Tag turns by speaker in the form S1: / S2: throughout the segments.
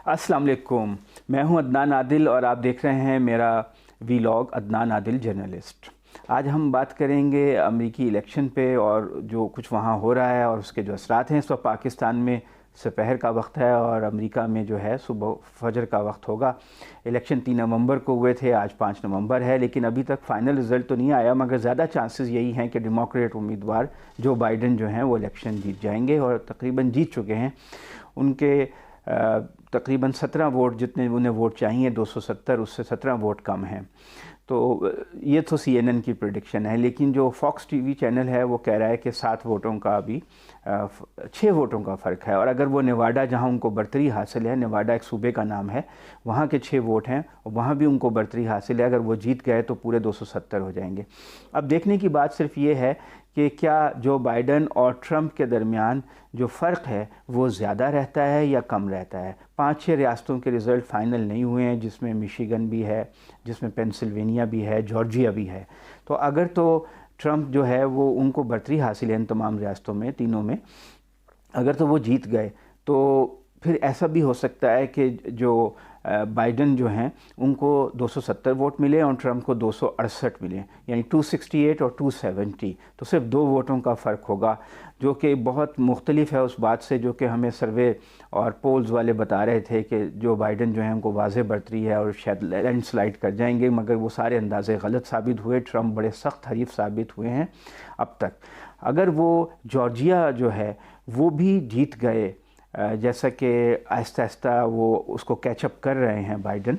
S1: अस्सलाम वालेकुम। मैं हूं अदनान आदिल और आप देख रहे हैं मेरा वीलॉग अदनान आदिल जर्नलिस्ट। आज हम बात करेंगे अमेरिकी इलेक्शन पे और जो कुछ वहाँ हो रहा है और उसके जो असरात हैं। इस वक्त पाकिस्तान में दोपहर का वक्त है और अमेरिका में जो है सुबह फजर का वक्त होगा। इलेक्शन 3 नवंबर को हुए थे, आज 5 नवंबर है, लेकिन अभी तक फाइनल रिज़ल्ट तो नहीं आया, मगर ज़्यादा चांसेस यही हैं कि डेमोक्रेट उम्मीदवार जो बाइडन जो हैं वो इलेक्शन जीत जाएंगे और तकरीबन जीत चुके हैं। उनके तकरीबन 17 वोट जितने उन्हें वोट चाहिए 270, उससे 17 वोट कम हैं। तो ये तो CNN की प्रेडिक्शन है, लेकिन जो फॉक्स टीवी चैनल है वो कह रहा है कि 7 वोटों का अभी 6 वोटों का फ़र्क है। और अगर वो नेवाडा, जहां उनको बर्तरी हासिल है, नेवाडा एक सूबे का नाम है, वहाँ के 6 वोट हैं और वहाँ भी उनको बर्तरी हासिल है, अगर वो जीत गए तो पूरे 270 हो जाएंगे। अब देखने की बात सिर्फ ये है कि क्या जो बाइडन और ट्रंप के दरमियान जो फ़र्क है वो ज़्यादा रहता है या कम रहता है। 5-6 रियासतों के रिज़ल्ट फ़ाइनल नहीं हुए हैं, जिसमें मिशिगन भी है, जिसमें पेंसिल्वेनिया भी है, जॉर्जिया भी है। तो अगर तो ट्रंप जो है वो उनको बर्तरी हासिल है इन तमाम रियासतों में, तीनों में, अगर तो वो जीत गए तो फिर ऐसा भी हो सकता है कि जो बाइडन जो हैं उनको 270 वोट मिले और ट्रंप को 268 मिले, यानी 268 और 270। तो सिर्फ 2 वोटों का फ़र्क होगा, जो कि बहुत मुख्तलिफ है उस बात से जो कि हमें सर्वे और पोल्स वाले बता रहे थे कि जो बाइडन जो हैं उनको वाज़े बर्तरी है और शायद लैंडस्लाइड कर जाएंगे, मगर वो सारे अंदाजे गलत साबित हुए। ट्रंप बड़े सख्त हरीफ साबित हुए हैं अब तक। अगर वो जॉर्जिया जो है वो भी जीत गए, जैसा कि आहिस्ता आहिस्ता वो उसको कैचअप कर रहे हैं बाइडन,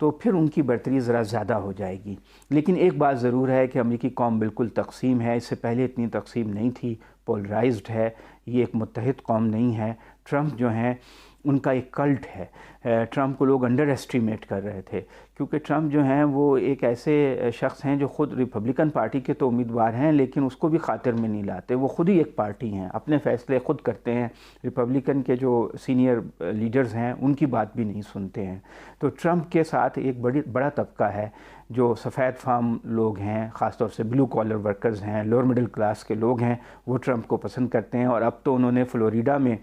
S1: तो फिर उनकी बर्तरी ज़रा ज़्यादा हो जाएगी। लेकिन एक बात ज़रूर है कि अमेरिकी कौम बिल्कुल तकसीम है, इससे पहले इतनी तकसीम नहीं थी, पोलराइज्ड है, ये एक मुत्तहिद कौम नहीं है। ट्रंप जो हैं उनका एक कल्ट है। ट्रंप को लोग अंडर एस्टिमेट कर रहे थे, क्योंकि ट्रंप जो हैं वो एक ऐसे शख्स हैं जो ख़ुद रिपब्लिकन पार्टी के तो उम्मीदवार हैं, लेकिन उसको भी खातिर में नहीं लाते। वो ख़ुद ही एक पार्टी हैं, अपने फ़ैसले ख़ुद करते हैं, रिपब्लिकन के जो सीनियर लीडर्स हैं उनकी बात भी नहीं सुनते हैं। तो ट्रंप के साथ एक बड़ा तबका है जो सफ़ेद फार्म लोग हैं, ख़ास तौर से ब्लू कॉलर वर्कर्स हैं, लोअर मिडिल क्लास के लोग हैं, वो ट्रंप को पसंद करते हैं। और अब तो उन्होंने फ्लोरिडा में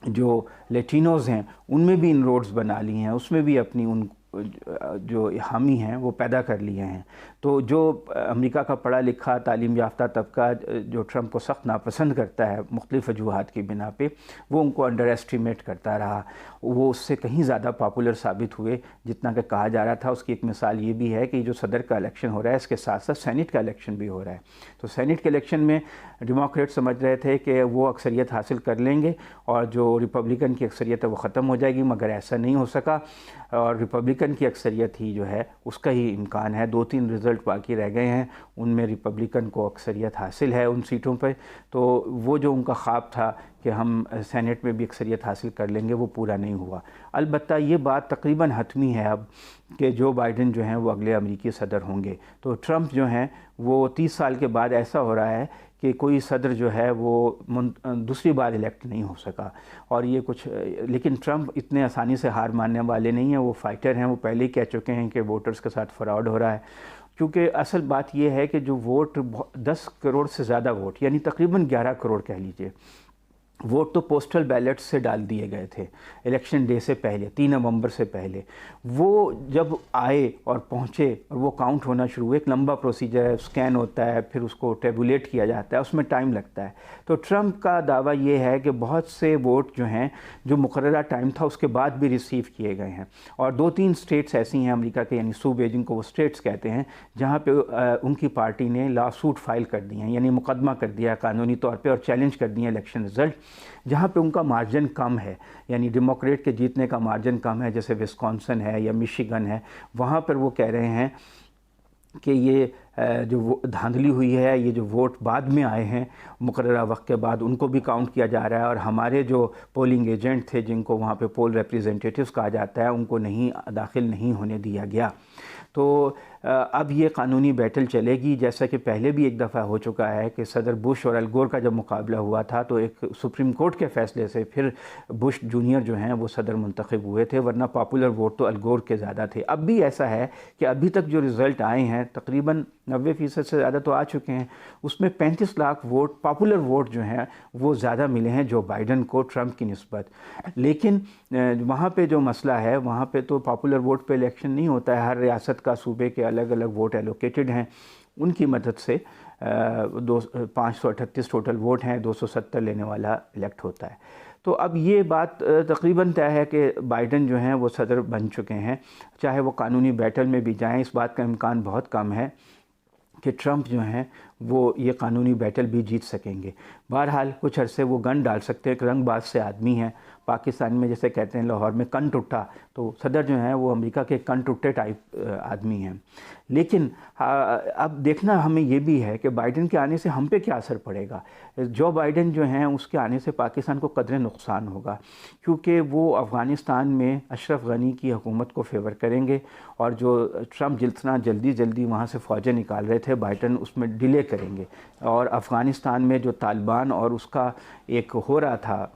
S1: जो लेटिनोज़ हैं उनमें भी इनरोड्स बना ली हैं, उसमें भी अपनी उन जो हामी हैं वो पैदा कर लिए हैं। तो जो अमेरिका का पढ़ा लिखा तालीम याफ्ता तबका जो ट्रंप को सख्त नापसंद करता है मुख्तलिफ़ वजूहात की बिना पे, वो उनको अंडर एस्टिमेट करता रहा। वो उससे कहीं ज़्यादा पॉपुलर साबित हुए जितना कि कहा जा रहा था। उसकी एक मिसाल ये भी है कि जो सदर का इलेक्शन हो रहा है, इसके साथ साथ सेनेट का इलेक्शन भी हो रहा है। तो सेनेट के इलेक्शन में डेमोक्रेट समझ रहे थे कि वो अक्सरियत हासिल कर लेंगे और जो रिपब्लिकन की अक्सरियत है वो ख़त्म हो जाएगी, मगर ऐसा नहीं हो सका और रिपब्लिकन की अक्सरियत ही जो है उसका ही इम्कान है। 2-3 रिज़ल्ट बाकी रह गए हैं, उनमें रिपब्लिकन को अक्सरियत हासिल है उन सीटों पर। तो वो जो उनका ख्वाब था कि हम सेनेट में भी अक्सरियत हासिल कर लेंगे, वो पूरा नहीं हुआ। अलबत्ता ये बात तकरीबन हतमी है अब कि जो बाइडन जो हैं वो अगले अमेरिकी सदर होंगे। तो ट्रंप जो हैं वो 30 साल के बाद ऐसा हो रहा है कि कोई सदर जो है वो दूसरी बार इलेक्ट नहीं हो सका। और ये कुछ, लेकिन ट्रंप इतने आसानी से हार मानने वाले नहीं हैं, वो फाइटर हैं। वो पहले ही कह चुके हैं कि वोटर्स के साथ फ्रॉड हो रहा है, क्योंकि असल बात यह है कि जो वोट 10 करोड़ से ज़्यादा वोट, यानी तकरीबन 11 करोड़ कह लीजिए, वोट तो पोस्टल बैलेट से डाल दिए गए थे इलेक्शन डे से पहले, 3 नवंबर से पहले। वो जब आए और पहुँचे और वो काउंट होना शुरू हुए, एक लंबा प्रोसीजर है, स्कैन होता है, फिर उसको टेबुलेट किया जाता है, उसमें टाइम लगता है। तो ट्रंप का दावा ये है कि बहुत से वोट जो हैं जो मुकर्ररा टाइम था उसके बाद भी रिसीव किए गए हैं। और 2-3 स्टेट्स ऐसी हैं अमेरिका के, यानी सूबे जिनको वो स्टेट्स कहते हैं, जहाँ पे उनकी पार्टी ने लॉ सूट फाइल कर दिए हैं, यानी मुकदमा कर दिया है कानूनी तौर पर और चैलेंज कर दिए हैं इलेक्शन रिजल्ट, जहाँ पे उनका मार्जिन कम है, यानी डेमोक्रेट के जीतने का मार्जिन कम है, जैसे विस्कॉन्सिन है या मिशिगन है। वहाँ पर वो कह रहे हैं कि ये जो धांधली हुई है, ये जो वोट बाद में आए हैं मुकर्ररा वक्त के बाद, उनको भी काउंट किया जा रहा है और हमारे जो पोलिंग एजेंट थे, जिनको वहाँ पे पोल रिप्रेजेंटेटिव्स कहा जाता है, उनको दाखिल नहीं होने दिया गया। तो अब ये कानूनी बैटल चलेगी, जैसा कि पहले भी एक दफ़ा हो चुका है कि सदर बुश और अल गोर का जब मुकाबला हुआ था तो एक सुप्रीम कोर्ट के फ़ैसले से फिर बुश जूनियर जो हैं वो सदर मुंतखब हुए थे, वरना पॉपुलर वोट तो अल गोर के ज़्यादा थे। अब भी ऐसा है कि अभी तक जो रिज़ल्ट आए हैं तकरीबन 90% से ज़्यादा तो आ चुके हैं, उसमें 35 लाख वोट पॉपुलर वोट जो हैं वो ज़्यादा मिले हैं जो बाइडन को ट्रंप की निस्बत। लेकिन वहाँ पे जो मसला है, वहाँ पे तो पॉपुलर वोट पे इलेक्शन नहीं होता है, हर रियासत का सूबे के अलग अलग वोट एलोकेटेड हैं, उनकी मदद से 538 टोटल वोट हैं, 270 लेने वाला इलेक्ट होता है। तो अब ये बात तकरीबन तय है कि बाइडन जो हैं वो सदर बन चुके हैं, चाहे वो कानूनी बैटल में भी जाएं, इस बात का इम्कान बहुत कम है कि ट्रंप जो हैं वो ये कानूनी बैटल भी जीत सकेंगे। बहरहाल कुछ अरसे वो गन डाल सकते हैं, एक रंगबाज से आदमी हैं, पाकिस्तान में जैसे कहते हैं लाहौर में कन टुट्टा, तो सदर जो हैं वो अमेरिका के कन टुट्टे टाइप आदमी हैं। लेकिन अब देखना हमें ये भी है कि बाइडन के आने से हम पे क्या असर पड़ेगा। जो बाइडन जो हैं उसके आने से पाकिस्तान को कदरे नुकसान होगा, क्योंकि वो अफ़गानिस्तान में अशरफ गनी की हुकूमत को फेवर करेंगे, और जो ट्रंप जितना जल्दी वहाँ से फ़ौजें निकाल रहे थे बाइडन उसमें डिले करेंगे। और अफ़गानिस्तान में जो तालिबान और उसका एक हो रहा था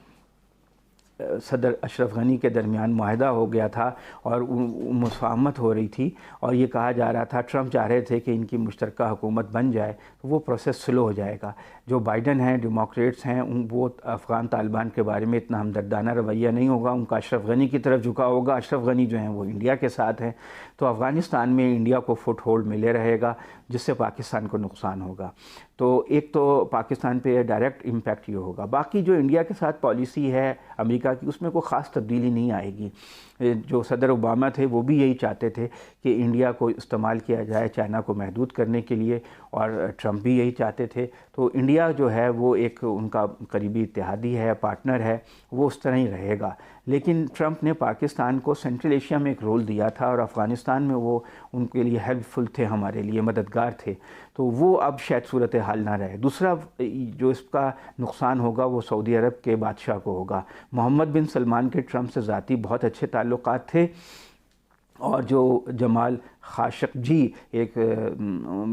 S1: सदर अशरफ गनी के दरमियान मुआहदा हो गया था और मुफ़ाहमत हो रही थी, और ये कहा जा रहा था, ट्रंप चाह रहे थे कि इनकी मुश्तरका हुकूमत बन जाए, तो वो प्रोसेस स्लो हो जाएगा। जो बाइडन हैं, डेमोक्रेट्स हैं, वो अफ़गान तालिबान के बारे में इतना हमदर्दाना रवैया नहीं होगा, उनका अशरफ गनी की तरफ झुका होगा। अशरफ गनी जो हैं वो इंडिया के साथ हैं, तो अफ़गानिस्तान में इंडिया को फुट होल्ड मिले रहेगा, जिससे पाकिस्तान को नुकसान होगा। तो एक तो पाकिस्तान पे डायरेक्ट इम्पैक्ट ये होगा। बाकी जो इंडिया के साथ पॉलिसी है अमेरिका की, उसमें कोई ख़ास तब्दीली नहीं आएगी। जो सदर ओबामा थे वो भी यही चाहते थे कि इंडिया को इस्तेमाल किया जाए चाइना को महदूद करने के लिए, और ट्रंप भी यही चाहते थे। तो इंडिया जो है वो एक उनका करीबी इत्तेहादी है, पार्टनर है, वो उस तरह ही रहेगा। लेकिन ट्रंप ने पाकिस्तान को सेंट्रल एशिया में एक रोल दिया था, और अफ़गानिस्तान में वो उनके लिए हेल्पफुल थे, हमारे लिए मददगार थे, तो वो अब शायद सूरत हाल ना रहे। दूसरा जो इसका नुकसान होगा वो सऊदी अरब के बादशाह को होगा। मोहम्मद बिन सलमान के ट्रंप से ज़ाती बहुत अच्छे ताल्लुकात थे, और जो जमाल खाशकजी एक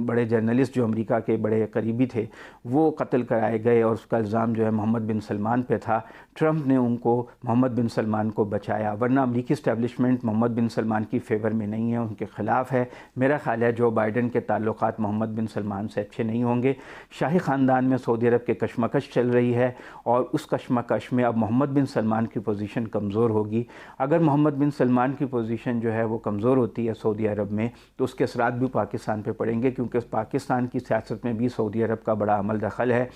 S1: बड़े जर्नलिस्ट जो अमेरिका के बड़े करीबी थे, वो कत्ल कराए गए, और उसका इल्ज़ाम जो है मोहम्मद बिन सलमान पे था। ट्रंप ने उनको मोहम्मद बिन सलमान को बचाया, वरना अमेरिकी इस्टेब्लिशमेंट मोहम्मद बिन सलमान की फेवर में नहीं है, उनके ख़िलाफ़ है। मेरा ख़्याल है जो बाइडन के ताल्लुकात मोहम्मद बिन सलमान से अच्छे नहीं होंगे। शाही ख़ानदान में सऊदी अरब के कशमकश चल रही है, और उस कशमकश में अब मोहम्मद बिन सलमान की पोजीशन कमज़ोर होगी। अगर मोहम्मद बिन सलमान की पोजीशन जो है वो कमज़ोर होती है सऊदी अरब में, तो उसके असरात भी पाकिस्तान पे पड़ेंगे, क्योंकि पाकिस्तान की सियासत में भी सऊदी अरब का बड़ा अमल दखल है।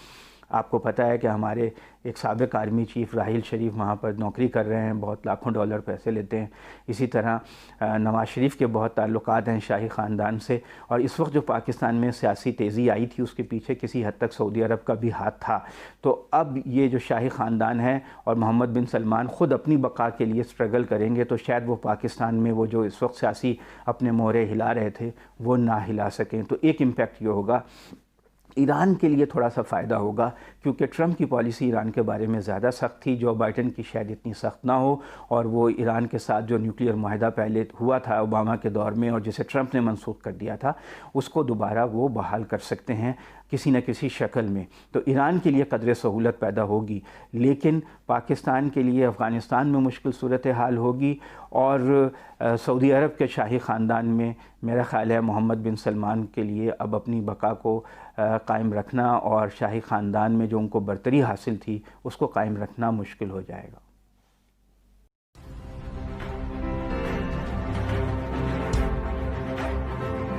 S1: आपको पता है कि हमारे एक साबिक़ आर्मी चीफ़ राहिल शरीफ वहाँ पर नौकरी कर रहे हैं, बहुत लाखों डॉलर पैसे लेते हैं। इसी तरह नवाज़ शरीफ के बहुत ताल्लुकात हैं शाही ख़ानदान से, और इस वक्त जो पाकिस्तान में सियासी तेज़ी आई थी उसके पीछे किसी हद तक सऊदी अरब का भी हाथ था। तो अब ये जो शाही ख़ानदान है और मोहम्मद बिन सलमान ख़ुद अपनी बका के लिए स्ट्रगल करेंगे, तो शायद वो पाकिस्तान में वो जो इस वक्त सियासी अपने मोहरे हिला रहे थे वो ना हिला सकें। तो एक इम्पैक्ट ये होगा। ईरान के लिए थोड़ा सा फ़ायदा होगा, क्योंकि ट्रंप की पॉलिसी ईरान के बारे में ज़्यादा सख्त थी, जो बाइडन की शायद इतनी सख्त ना हो, और वो ईरान के साथ जो न्यूक्लियर माहिदा पहले हुआ था ओबामा के दौर में और जिसे ट्रंप ने मनसूख कर दिया था, उसको दोबारा वो बहाल कर सकते हैं किसी न किसी शक्ल में। तो ईरान के लिए कदरे सहूलत पैदा होगी, लेकिन पाकिस्तान के लिए अफ़गानिस्तान में मुश्किल सूरत हाल होगी, और सऊदी अरब के शाही ख़ानदान में मेरा ख़्याल है मोहम्मद बिन सलमान के लिए अब अपनी बका को कायम रखना और शाही ख़ानदान में जो उनको बरतरी हासिल थी उसको कायम रखना मुश्किल हो जाएगा।